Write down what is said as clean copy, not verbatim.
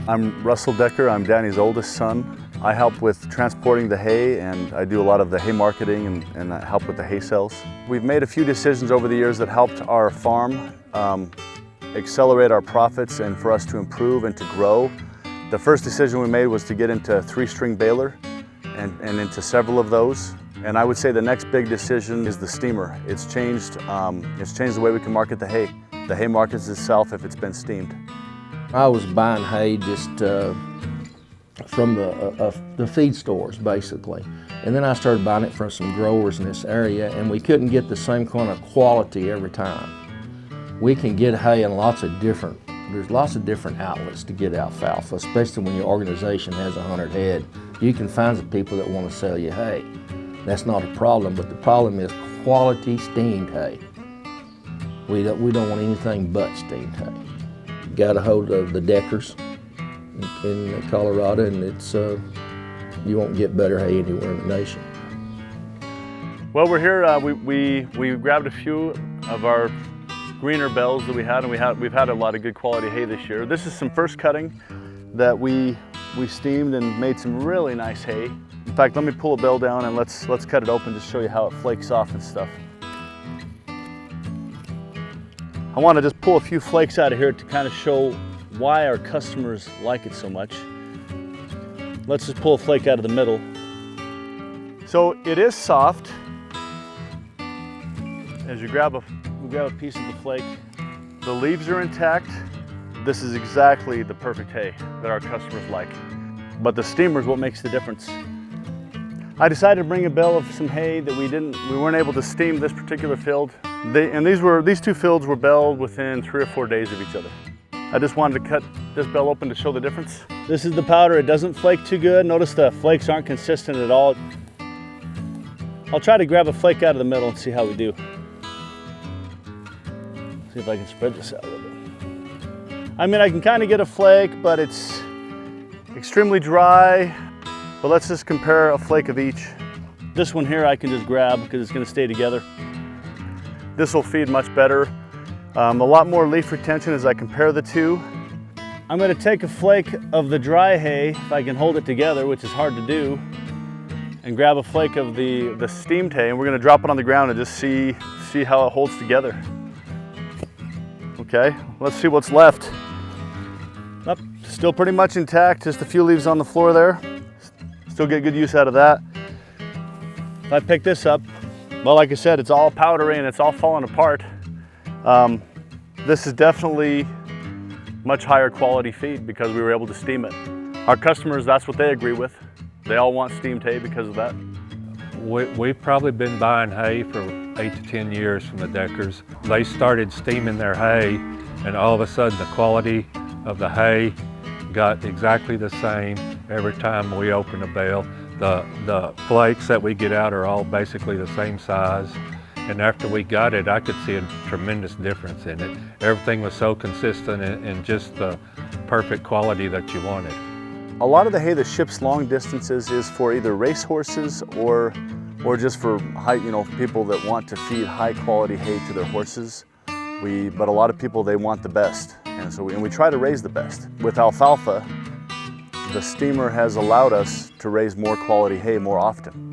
I'm Russell Decker, I'm Danny's oldest son. I help with transporting the hay, and I do a lot of the hay marketing and I help with the hay sales. We've made a few decisions over the years that helped our farm accelerate our profits and for us to improve and to grow. The first decision we made was to get into 3-string baler and into several of those. And I would say the next big decision is the steamer. It's changed the way we can market the hay. The hay markets itself if it's been steamed. I was buying hay just from the feed stores, basically. And then I started buying it from some growers in this area, and we couldn't get the same kind of quality every time. We can get hay in there's lots of different outlets to get alfalfa, especially when your organization has 100 head. You can find some people that want to sell you hay. That's not a problem, but the problem is quality steamed hay. We don't want anything but steamed hay. Got a hold of the Deckers in Colorado, and it's you won't get better hay anywhere in the nation. Well, we're here. We grabbed a few of our greener bells that we had, and we've had a lot of good quality hay this year. This is some first cutting that we steamed and made some really nice hay. In fact, let me pull a bell down and let's cut it open to show you how it flakes off and stuff. I want to just pull a few flakes out of here to kind of show why our customers like it so much. Let's just pull a flake out of the middle. So it is soft. As you grab a piece of the flake, the leaves are intact. This is exactly the perfect hay that our customers like. But the steamer is what makes the difference. I decided to bring a bale of some hay that we weren't able to steam this particular field. These two fields were baled within 3 or 4 days of each other. I just wanted to cut this bale open to show the difference. This is the powder. It doesn't flake too good. Notice the flakes aren't consistent at all. I'll try to grab a flake out of the middle and see how we do. See if I can spread this out a little bit. I mean, I can kind of get a flake, but it's extremely dry. But let's just compare a flake of each. This one here I can just grab because it's going to stay together. This will feed much better. A lot more leaf retention as I compare the two. I'm going to take a flake of the dry hay, if I can hold it together, which is hard to do, and grab a flake of the steamed hay, and we're going to drop it on the ground and just see how it holds together. Okay, let's see what's left. Nope, still pretty much intact, just a few leaves on the floor there. Still get good use out of that. If I pick this up, well, like I said, it's all powdery and it's all falling apart. This is definitely much higher quality feed because we were able to steam it. Our customers, that's what they agree with. They all want steamed hay because of that. We've probably been buying hay for 8 to 10 years from the Deckers. They started steaming their hay, and all of a sudden the quality of the hay got exactly the same every time we open a bale. The flakes that we get out are all basically the same size. And after we got it, I could see a tremendous difference in it. Everything was so consistent and just the perfect quality that you wanted. A lot of the hay that ships long distances is for either race horses or just for people that want to feed high quality hay to their horses. But a lot of people, they want the best. And so we try to raise the best. With alfalfa, the steamer has allowed us to raise more quality hay more often.